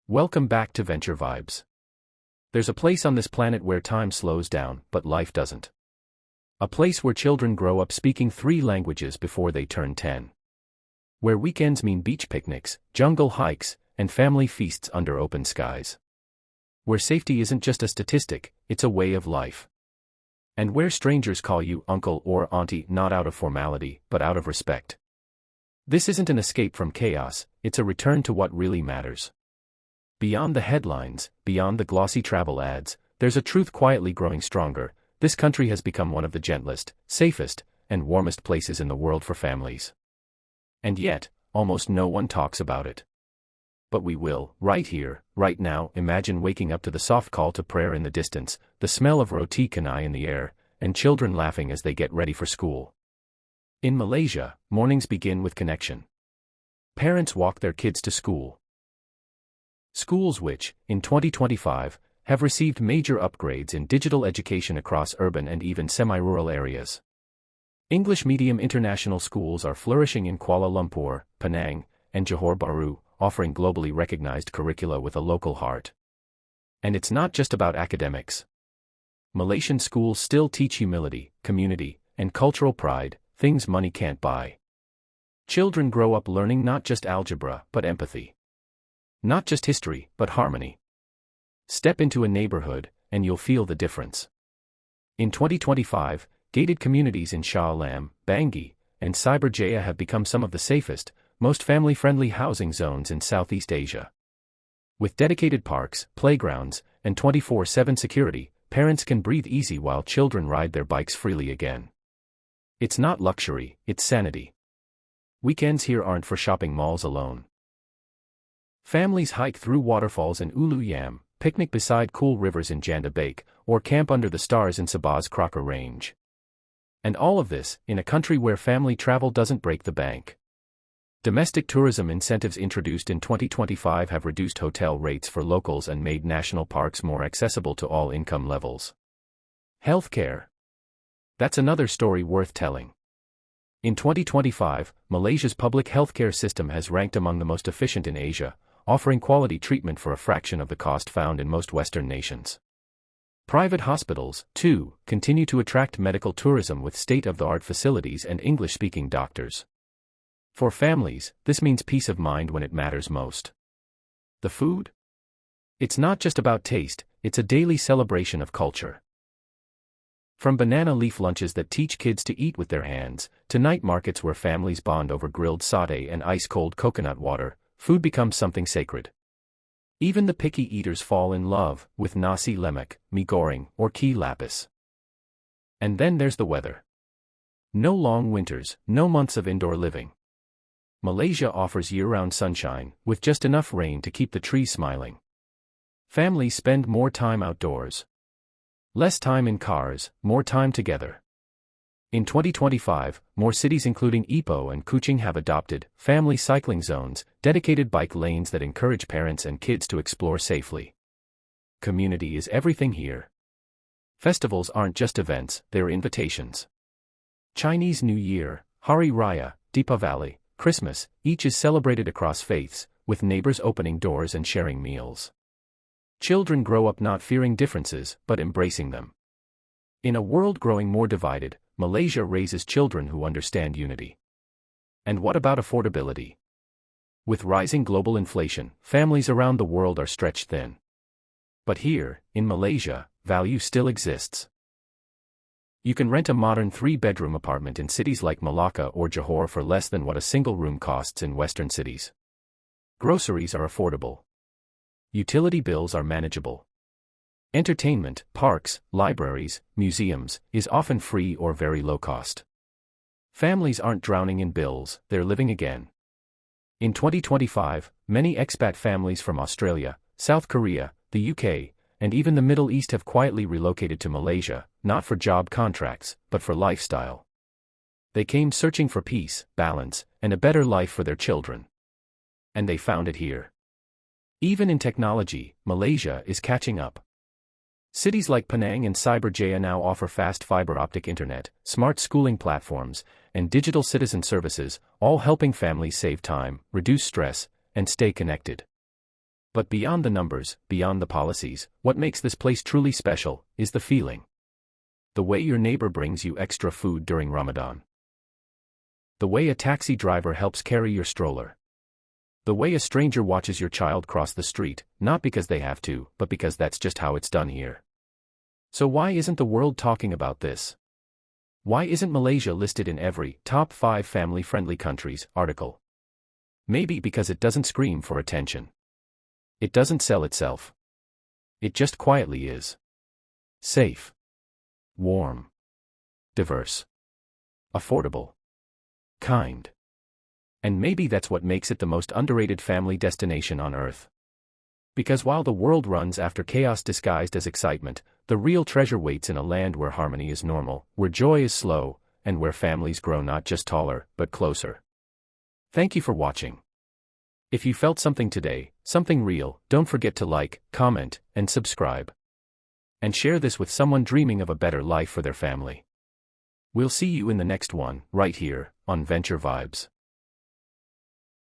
Welcome back to Venture Vibes. There's a place on this planet where time slows down, but life doesn't. A place where children grow up speaking 3 languages before they turn 10. Where weekends mean beach picnics, jungle hikes, and family feasts under open skies. Where safety isn't just a statistic, it's a way of life. And where strangers call you uncle or auntie not out of formality, but out of respect. This isn't an escape from chaos, it's a return to what really matters. Beyond the headlines, beyond the glossy travel ads, there's a truth quietly growing stronger. This country has become one of the gentlest, safest, and warmest places in the world for families. And yet, almost no one talks about it. But we will, right here, right now. Imagine waking up to the soft call to prayer in the distance, the smell of roti canai in the air, and children laughing as they get ready for school. In Malaysia, mornings begin with connection. Parents walk their kids to school. Schools which, in 2025, have received major upgrades in digital education across urban and even semi-rural areas. English medium international schools are flourishing in Kuala Lumpur, Penang, and Johor Bahru, offering globally recognized curricula with a local heart. And it's not just about academics. Malaysian schools still teach humility, community, and cultural pride, things money can't buy. Children grow up learning not just algebra, but empathy. Not just history, but harmony. Step into a neighborhood, and you'll feel the difference. In 2025, gated communities in Shah Alam, Bangi, and Cyberjaya have become some of the safest, most family-friendly housing zones in Southeast Asia. With dedicated parks, playgrounds, and 24/7 security, parents can breathe easy while children ride their bikes freely again. It's not luxury, it's sanity. Weekends here aren't for shopping malls alone. Families hike through waterfalls in Ulu Yam, picnic beside cool rivers in Janda Bake, or camp under the stars in Sabah's Crocker Range. And all of this, in a country where family travel doesn't break the bank. Domestic tourism incentives introduced in 2025 have reduced hotel rates for locals and made national parks more accessible to all income levels. Healthcare. That's another story worth telling. In 2025, Malaysia's public healthcare system has ranked among the most efficient in Asia, offering quality treatment for a fraction of the cost found in most Western nations. Private hospitals, too, continue to attract medical tourism with state-of-the-art facilities and English-speaking doctors. For families, this means peace of mind when it matters most. The food? It's not just about taste, it's a daily celebration of culture. From banana leaf lunches that teach kids to eat with their hands, to night markets where families bond over grilled satay and ice-cold coconut water, food becomes something sacred. Even the picky eaters fall in love with nasi lemak, mee goreng, or key lapis. And then there's the weather. No long winters, no months of indoor living. Malaysia offers year-round sunshine, with just enough rain to keep the trees smiling. Families spend more time outdoors. Less time in cars, more time together. In 2025, more cities including Ipoh and Kuching have adopted family cycling zones, dedicated bike lanes that encourage parents and kids to explore safely. Community is everything here. Festivals aren't just events, they're invitations. Chinese New Year, Hari Raya, Deepavali, Christmas, each is celebrated across faiths, with neighbors opening doors and sharing meals. Children grow up not fearing differences, but embracing them. In a world growing more divided, Malaysia raises children who understand unity. And what about affordability? With rising global inflation, families around the world are stretched thin. But here, in Malaysia, value still exists. You can rent a modern 3-bedroom apartment in cities like Malacca or Johor for less than what a single room costs in Western cities. Groceries are affordable. Utility bills are manageable. Entertainment, parks, libraries, museums, is often free or very low cost. Families aren't drowning in bills, they're living again. In 2025, many expat families from Australia, South Korea, the UK, and even the Middle East have quietly relocated to Malaysia, not for job contracts, but for lifestyle. They came searching for peace, balance, and a better life for their children. And they found it here. Even in technology, Malaysia is catching up. Cities like Penang and Cyberjaya now offer fast fiber optic internet, smart schooling platforms, and digital citizen services, all helping families save time, reduce stress, and stay connected. But beyond the numbers, beyond the policies, what makes this place truly special is the feeling. The way your neighbor brings you extra food during Ramadan. The way a taxi driver helps carry your stroller. The way a stranger watches your child cross the street, not because they have to, but because that's just how it's done here. So why isn't the world talking about this? Why isn't Malaysia listed in every top 5 family-friendly countries article? Maybe because it doesn't scream for attention. It doesn't sell itself. It just quietly is. Safe. Warm. Diverse. Affordable. Kind. And maybe that's what makes it the most underrated family destination on Earth. Because while the world runs after chaos disguised as excitement, the real treasure waits in a land where harmony is normal, where joy is slow, and where families grow not just taller, but closer. Thank you for watching. If you felt something today, something real, don't forget to like, comment, and subscribe. And share this with someone dreaming of a better life for their family. We'll see you in the next one, right here, on Venture Vibes.